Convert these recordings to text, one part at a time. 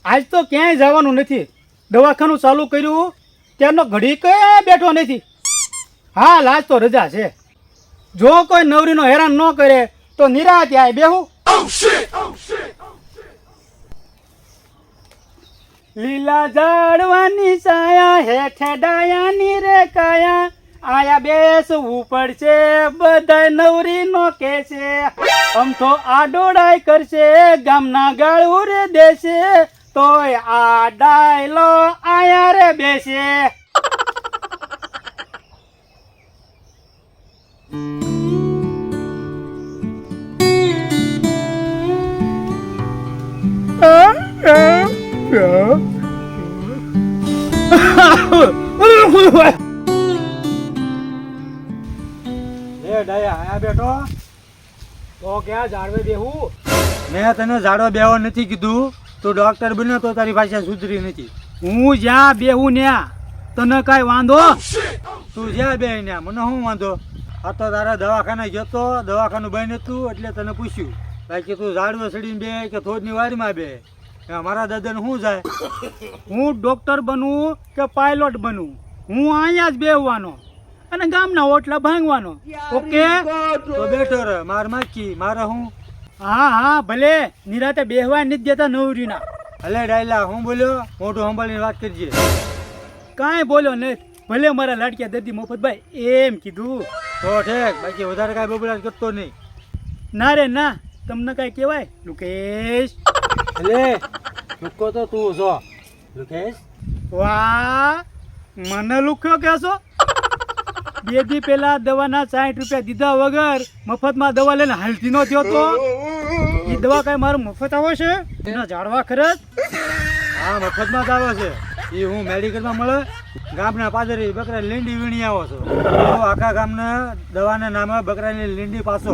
આજ તો ક્યાંય જવાનું નથી. દવાખાનું ચાલુ કર્યું ત્યારનો ઘડી કે બેઠો નથી. હા આજ તો રજા છે. જો કોઈ નવરીનો હેરાન ન કરે તો નિરાંતે આય બેહું. લીલા ઝાડવાની છાયા હેઠે ડાયાની રે કાયા આયા બેસવું પડશે બધાય નવરી નો કે છે. આમ તો આડોડાઈ કરશે ગામના ગાળું રે દેશે તોય આ ડાયલો આયા રે બેસે. બેઠો તો ક્યાં ઝાડવે બેહું? મેં તને ઝાડવા બેહવા નથી કીધું. તું ડોક્ટર બન્યો તો તારી ભાષા સુધરી નથી. હું જ્યાં બેહું ન્યા તને કઈ વાંધો? તું જ્યાં બે ને મને શું વાંધો? આ તો તારા દવાખાને જતો, દવાખાનું બંધ હતું એટલે તને પૂછ્યું. બાકી તું ઝાડવે ચડીને બે કે થોડની વાડીમાં બે, મારા દાદાને શું જાય? હું ડોક્ટર બનવું કે પાયલોટ બનવું, હું અહીંયા જ બેહવાનો અને ગામના ઓટલા ભાંગવાનો. ઓકે તો બેઠો રે, માર માખી મારે હું. હા હા ભલે, નિરાતે બેહવા નથી દેતા નવરીના. ભલે ડાયલા, હું બોલ્યો? મોઢું સંભાળીને વાત કરજે. કાંઈ બોલ્યો નથી. ભલે મારા લાડક્યા દર્દી મફતભાઈ એમ કીધું તો ઠેક, બાકી વધારે કાંઈ બબડાટ કરતો નહીં. ના રે ના, તમને કાંઈ કહેવાય લુકેશ? એટલે લુકો તો તું છો લુકેશ. વાહ, મને લુખ્યો કહેશો? 2 દી પહેલા દવાના 60 રૂપિયા દીધા વગર મફતમાં દવા લઈને હાલતી નો થયો તો એ દવા કઈ મારું મફત આવે છે? એના જાળવા ખરચ? હા, મફતમાં જ આવે છે. એ હું મેડિકલમાં મળે, ગામના પાદરી બકરા લીંડી વીણી આવો છો. આખા ગામના દવાના નામે બકરાની લીંડી પાછો.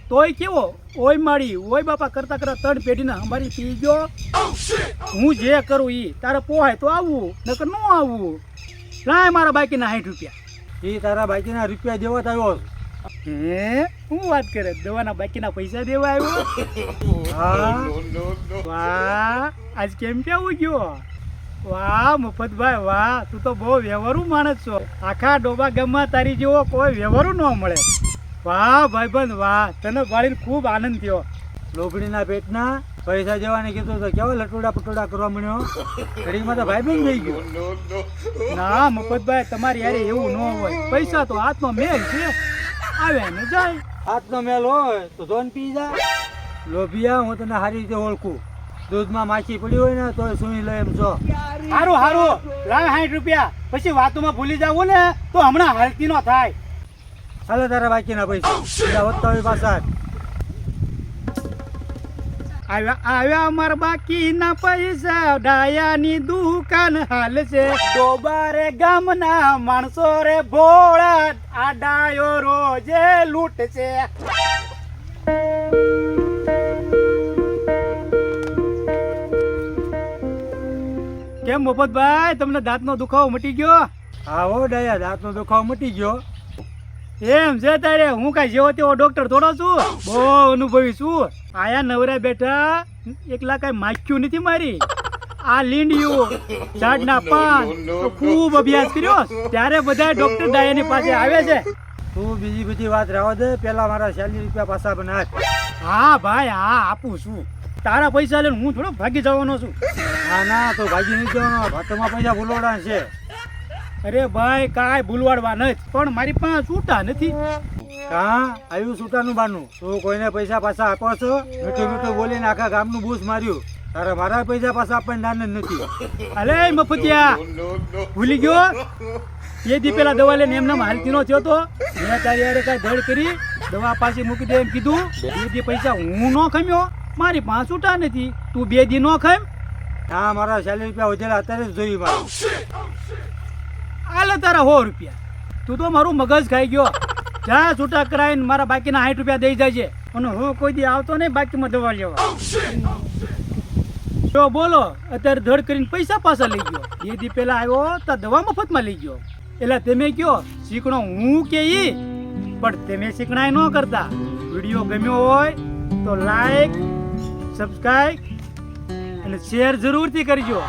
તોય કેવો ઓય માડી ઓય બાપા કરતા કરતા 3 પેઢીના અમારી પી ગયો. હું જે કરું ઈ તારે પોહાય તો આવવું, નકર ન આવવું. લાય મારા બાકીના 60 રૂપિયા. એ તારા બાકીના રૂપિયા દેવા આવ્યો. હે, હું વાત કરે? દવાના બાકીના પૈસા દેવા આવ્યો? હા. વાહ, આજ કેમ કેવું ગયો? વાહ મફતભાઈ વાહ, તું તો બહુ વ્યવહારુ માણસ છો. આખા ડોબા ગામમાં તારી જેવો કોઈ વ્યવહારુ ન મળે. વાહ ભાઈબંધ વાહ, તને ભાળીને ખૂબ આનંદ થયો. લોબડીના પેટના પૈસા જવાને કીધું તો કેવા લટોડા પટોડા કરવા મળ્યો. ઘડીમાં તો ભાઈબંધ થઈ ગયો. ના મફતભાઈ, તમારી યારે એવું ન હોય. પૈસા તો હાથનો મેલ છે, આવે ને જાય. હાથનો મેલ હોય તો ધોન પી જા. લોભિયા, હું તને સારી રીતે ઓળખું. દૂધમાં માખી પડી હોય ને તો સુઈ લે એમ છો. હારું હારું, લાવ 60 રૂપિયા. પછી વાતોમાં ભૂલી જાવું ને તો હમણાં હાલતી નો થાય. હાલે તારા બાકીના પૈસા બીજા વધતા હોય પાછા. આવ્યા અમારા બાકીના પૈસા, ડાયાની દુકાન હાલ છે. ડોબારે ગામના માણસો રે ભોળા, આ ડાયો રોજે લૂંટ છે. કેમ મફતભાઈ, તમને દાંતનો દુખાવો મટી ગયો? હા હો ડાયા, દાંતનો દુખાવો મટી ગયો. એમ છે તારે? હું કઈ જેવો તેવો ડોક્ટર થોડો છું, બહુ અનુભવી છું. આયા નવરા બેઠા એકલા કઈ માખ્યું નથી મારી. આ લીંડિયું ઝાડના પાન ખૂબ અભ્યાસ કર્યો, ત્યારે બધા ડોક્ટર ડાયાની પાસે આવે છે. તું બીજી બધી વાત રહેવા દે, પેલા મારા 40 રૂપિયા પાછા બનાવ. હા ભાઈ હા, આપું છું. તારા પૈસા લઈને હું થોડો ભાગી જવાનો છું. હા ના, તો ભાગી નહીં જવાનો. ભાતમાં પૈસા ભૂલવાડા છે. અરે ભાઈ, કાંઈ ભૂલવાડવા નથી, પણ મારી પાસે છૂટા નથી. હા, આવ્યું છૂટાનું બાનું. તું કોઈને પૈસા પાછા આપો છો? મીઠું મીઠું બોલીને આખા ગામનું બૂસ માર્યું. તારે મારા પૈસા પાછા આપણને દાન જ નથી. અલે મફતિયા, ભૂલી ગયો? 2 દી પેલા દવા લઈને એમને હાલતી નો થયો તો મેં તારી યારે કાંઈ ધડ કરી, દવા પાછી મૂકી દે એમ કીધું. 2 દી પૈસા હું ન ખમ્યો, મારી પાસે છૂટા નથી. તું 2 દી નો ખમ? હા, મારા 40 રૂપિયા વધેલા અત્યારે જ જોયું મારું. આલે તારા 100 રૂપિયા. તું તો મારું મગજ ખાઈ ગયો. જા છૂટા કરાવીને મારા બાકીના 60 રૂપિયા દઈ જાય છે. અને હું કોઈ દી આવતો નહીં બાકીમાં દવા લેવા. તો બોલો અત્યારે ધડ કરીને પૈસા પાછા લઈ ગયો. 2 દી પહેલા આવ્યો તો દવા મફતમાં લઈ ગયો. એટલે તમે કયો શીખણો હું કે ઈ? પણ તમે શીખણાય ન કરતા. વિડીયો ગમ્યો હોય તો લાઈક, સબસ્ક્રાઈબ અને શેર જરૂરથી કરજો.